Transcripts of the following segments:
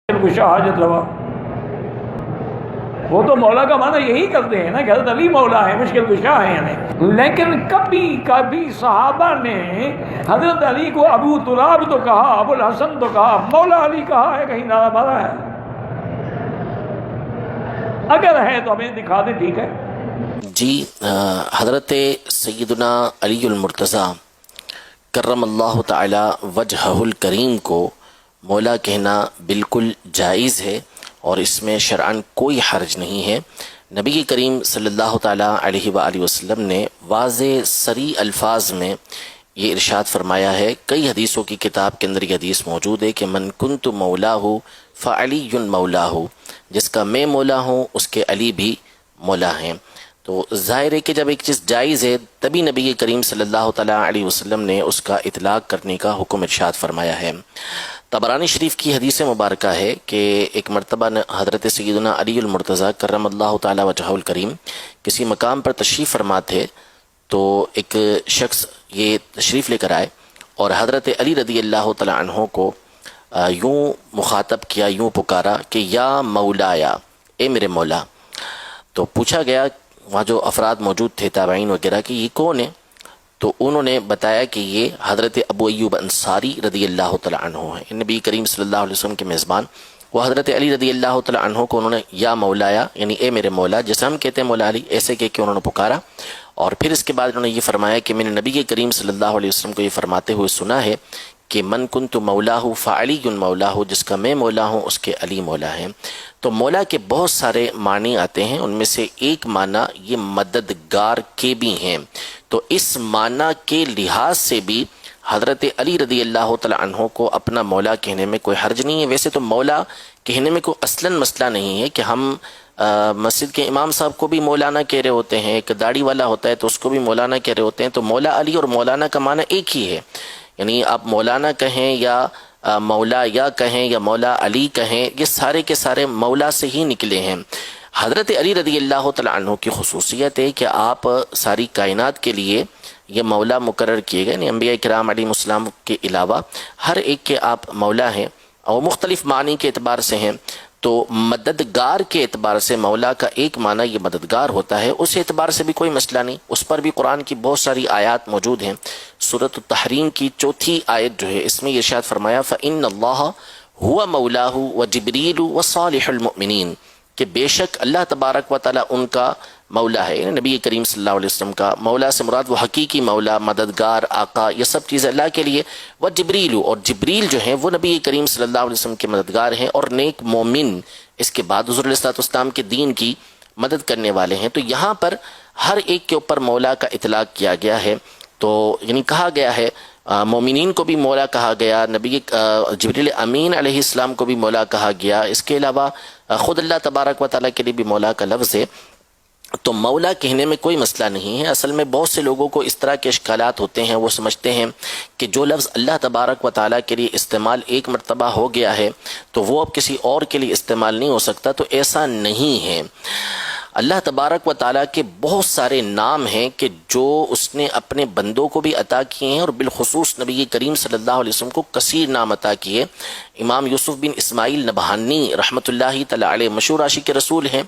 کشا حاجت روا، وہ تو مولا کا معنی یہی کرتے ہیں نا کہ حضرت علی مولا ہے، مشکل کشا ہے یعنی. لیکن کبھی کبھی صحابہ نے حضرت علی کو ابو تراب تو کہا، ابو الحسن تو کہا، مولا علی کہا ہے، کہیں نعرہ مارا ہے؟ اگر ہے تو ہمیں دکھا دیں، ٹھیک ہے. جی، حضرت سیدنا علی المرتضیٰ کرم اللہ تعالی وجہہ الکریم کو مولا کہنا بالکل جائز ہے اور اس میں شرعاً کوئی حرج نہیں ہے. نبی کریم صلی اللہ تعالیٰ علیہ وآلہ وسلم نے واضح صریح الفاظ میں یہ ارشاد فرمایا ہے. کئی حدیثوں کی کتاب کے اندر یہ حدیث موجود ہے کہ من کنت مولاہ فعلی مولاہ، جس کا میں مولا ہوں اس کے علی بھی مولا ہیں. تو ظاہر ہے کہ جب ایک چیز جائز ہے تبھی نبی کریم صلی اللہ تعالیٰ علیہ وسلم نے اس کا اطلاق کرنے کا حکم ارشاد فرمایا ہے. طبرانی شریف کی حدیث مبارکہ ہے کہ ایک مرتبہ حضرت سیدنا علی المرتضیٰ کرم اللہ تعالیٰ وجہہ الکریم کسی مقام پر تشریف فرما تھے، تو ایک شخص یہ تشریف لے کر آئے اور حضرت علی رضی اللہ تعالیٰ عنہ کو یوں مخاطب کیا، یوں پکارا کہ یا مولایا، اے میرے مولا. تو پوچھا گیا وہاں جو افراد موجود تھے تابعین وغیرہ کہ یہ کون ہے، تو انہوں نے بتایا کہ یہ حضرت ابو ایوب انصاری رضی اللہ تعالیٰ عنہ ہیں. نبی کریم صلی اللہ علیہ وسلم کے میزبان وہ حضرت علی رضی اللہ تعالیٰ عنہ کو انہوں نے یا مولایا یعنی اے میرے مولا، جیسے ہم کہتے ہیں مولا علی، ایسے کہہ کے انہوں نے پکارا. اور پھر اس کے بعد انہوں نے یہ فرمایا کہ میں نے نبی کریم صلی اللہ علیہ وسلم کو یہ فرماتے ہوئے سنا ہے کہ من کنت مولاہ فعلی مولاہ، جس کا میں مولا ہوں اس کے علی مولا ہیں. تو مولا کے بہت سارے معنی آتے ہیں، ان میں سے ایک معنی یہ مددگار کے بھی ہیں. تو اس معنی کے لحاظ سے بھی حضرت علی رضی اللہ تعالیٰ عنہ کو اپنا مولا کہنے میں کوئی حرج نہیں ہے. ویسے تو مولا کہنے میں کوئی اصلاً مسئلہ نہیں ہے کہ ہم مسجد کے امام صاحب کو بھی مولانا کہہ رہے ہوتے ہیں، ایک داڑھی والا ہوتا ہے تو اس کو بھی مولانا کہہ رہے ہوتے ہیں. تو مولا علی اور مولانا کا معنی ایک ہی ہے، یعنی آپ مولانا کہیں یا مولا یا کہیں یا مولا علی کہیں، یہ سارے کے سارے مولا سے ہی نکلے ہیں. حضرت علی رضی اللہ تعالیٰ عنہ کی خصوصیت ہے کہ آپ ساری کائنات کے لیے یہ مولا مقرر کیے گئے، یعنی انبیاء کرام علیہ السلام کے علاوہ ہر ایک کے آپ مولا ہیں اور مختلف معنی کے اعتبار سے ہیں. تو مددگار کے اعتبار سے مولا کا ایک معنی یہ مددگار ہوتا ہے، اس اعتبار سے بھی کوئی مسئلہ نہیں. اس پر بھی قرآن کی بہت ساری آیات موجود ہیں. سورۃ التحریم کی 4 آیت جو ہے اس میں یہ ارشاد فرمایا فَإِنَّ اللَّهَ هُوَ مَوْلَاهُ وَجِبْرِيلُ وَصَالِحُ الْمُؤْمِنِينَ، کہ بے شک اللہ تبارک و تعالیٰ ان کا مولا ہے. نبی کریم صلی اللہ علیہ وسلم کا مولا سے مراد وہ حقیقی مولا، مددگار، آقا، یہ سب چیزیں اللہ کے لیے. وہ جبریل، اور جبریل جو ہیں وہ نبی کریم صلی اللہ علیہ وسلم کے مددگار ہیں اور نیک مومن اس کے بعد حضور علیہ السلام کے دین کی مدد کرنے والے ہیں. تو یہاں پر ہر ایک کے اوپر مولا کا اطلاق کیا گیا ہے. تو یعنی کہا گیا ہے مومنین کو بھی مولا کہا گیا، نبی جبریل امین علیہ السلام کو بھی مولا کہا گیا، اس کے علاوہ خود اللہ تبارک و تعالیٰ کے لیے بھی مولا کا لفظ ہے. تو مولا کہنے میں کوئی مسئلہ نہیں ہے. اصل میں بہت سے لوگوں کو اس طرح کے اشکالات ہوتے ہیں، وہ سمجھتے ہیں کہ جو لفظ اللہ تبارک و تعالیٰ کے لیے استعمال ایک مرتبہ ہو گیا ہے تو وہ اب کسی اور کے لیے استعمال نہیں ہو سکتا. تو ایسا نہیں ہے. اللہ تبارک و تعالیٰ کے بہت سارے نام ہیں کہ جو اس نے اپنے بندوں کو بھی عطا کیے ہیں اور بالخصوص نبی کریم صلی اللہ علیہ وسلم کو کثیر نام عطا کیے. امام یوسف بن اسماعیل نبہانی رحمۃ اللہ تعالی علیہ مشہور عاشق رسول ہیں،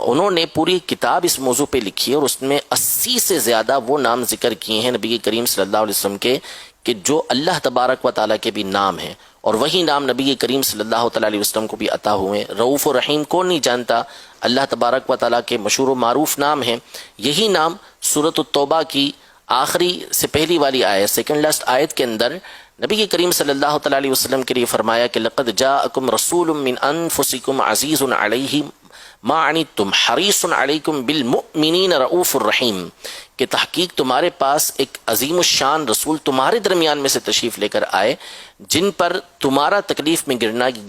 انہوں نے پوری کتاب اس موضوع پہ لکھی ہے اور اس میں 80 سے زیادہ وہ نام ذکر کیے ہیں نبی کریم صلی اللہ علیہ وسلم کے کہ جو اللہ تبارک و تعالیٰ کے بھی نام ہیں، اور وہی نام نبی کریم صلی اللہ تعالیٰ علیہ وسلم کو بھی عطا ہوئے. رؤوف و رحیم کون نہیں جانتا، اللہ تبارک و تعالیٰ کے مشہور و معروف نام ہیں. یہی نام سورۃ التوبہ کی آخری سے پہلی والی آیت، سیکنڈ لاسٹ آیت کے اندر نبی کریم صلی اللہ تعالیٰ علیہ وسلم کے لیے فرمایا کہ لقد جاءکم رسول من انفسکم عزیز علیہ ما عنتم حریص علیکم بالمؤمنین رؤوف الرحیم، کہ تحقیق تمہارے پاس ایک عظیم الشان رسول تمہارے درمیان میں سے تشریف لے کر آئے جن پر تمہارا تکلیف میں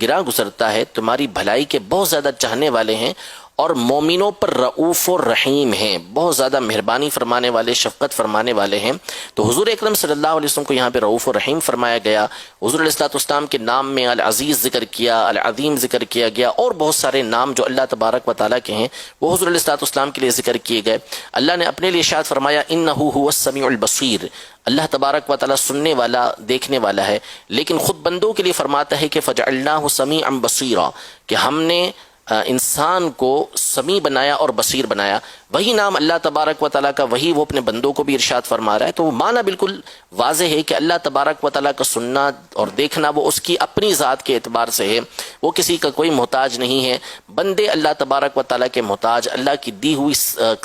گرا گزرتا ہے، تمہاری بھلائی کے بہت زیادہ چاہنے والے ہیں اور مومنوں پر رؤوف و رحیم ہیں، بہت زیادہ مہربانی فرمانے والے، شفقت فرمانے والے ہیں۔ تو حضور اکرم صلی اللہ علیہ وسلم کو یہاں پہ رؤوف و رحیم فرمایا گیا۔ حضور علیہ الصلوۃ والسلام کے نام میں العزیز ذکر کیا، العظیم ذکر کیا گیا، اور بہت سارے نام جو اللہ تبارک و تعالیٰ کے ہیں وہ حضور علیہ الصلوۃ والسلام کے لیے ذکر کیے گئے۔ اللہ نے اپنے لیے ارشاد فرمایا انہ هو السمیع البصیر، اللہ تبارک و تعالیٰ سننے والا، دیکھنے والا ہے، لیکن خود بندوں کے لیے فرماتا ہے کہ فجعلناہ سمیعا بصیرا، کہ ہم نے انسان کو سمیع بنایا اور بصیر بنایا۔ وہی نام اللہ تبارک و تعالیٰ کا وہی وہ اپنے بندوں کو بھی ارشاد فرما رہا ہے۔ تو وہ معنی بالکل واضح ہے کہ اللہ تبارک و تعالیٰ کا سننا اور دیکھنا وہ اس کی اپنی ذات کے اعتبار سے ہے، وہ کسی کا کوئی محتاج نہیں ہے۔ بندے اللہ تبارک و تعالیٰ کے محتاج، اللہ کی دی ہوئی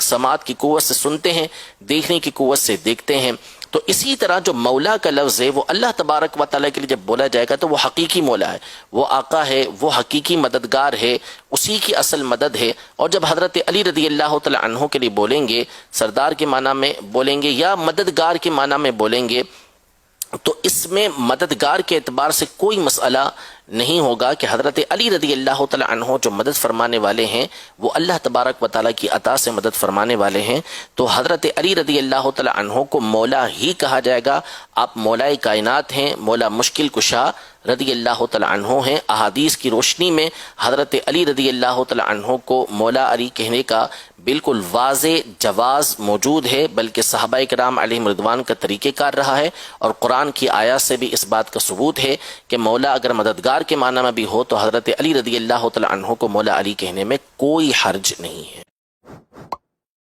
سماعت کی قوت سے سنتے ہیں، دیکھنے کی قوت سے دیکھتے ہیں۔ تو اسی طرح جو مولا کا لفظ ہے وہ اللہ تبارک و تعالیٰ کے لیے جب بولا جائے گا تو وہ حقیقی مولا ہے، وہ آقا ہے، وہ حقیقی مددگار ہے، اسی کی اصل مدد ہے۔ اور جب حضرت علی رضی اللہ تعالی عنہ کے لیے بولیں گے، سردار کے معنی میں بولیں گے یا مددگار کے معنی میں بولیں گے، تو اس میں مددگار کے اعتبار سے کوئی مسئلہ نہیں ہوگا کہ حضرت علی رضی اللہ تعالی عنہ جو مدد فرمانے والے ہیں وہ اللہ تبارک و تعالیٰ کی عطا سے مدد فرمانے والے ہیں۔ تو حضرت علی رضی اللہ تعالی عنہ کو مولا ہی کہا جائے گا۔ آپ مولائے کائنات ہیں، مولا مشکل کشا رضی اللہ تعالی عنہ ہیں۔ احادیث کی روشنی میں حضرت علی رضی اللہ تعالی عنہ کو مولا علی کہنے کا بالکل واضح جواز موجود ہے، بلکہ صحابہ کرام علیہم رضوان کا طریقہ کار رہا ہے، اور قرآن کی آیات سے بھی اس بات کا ثبوت ہے کہ مولا اگر مددگار کے معنی میں بھی ہو تو حضرت علی رضی اللہ تعالی عنہ کو مولا علی کہنے میں کوئی حرج نہیں ہے۔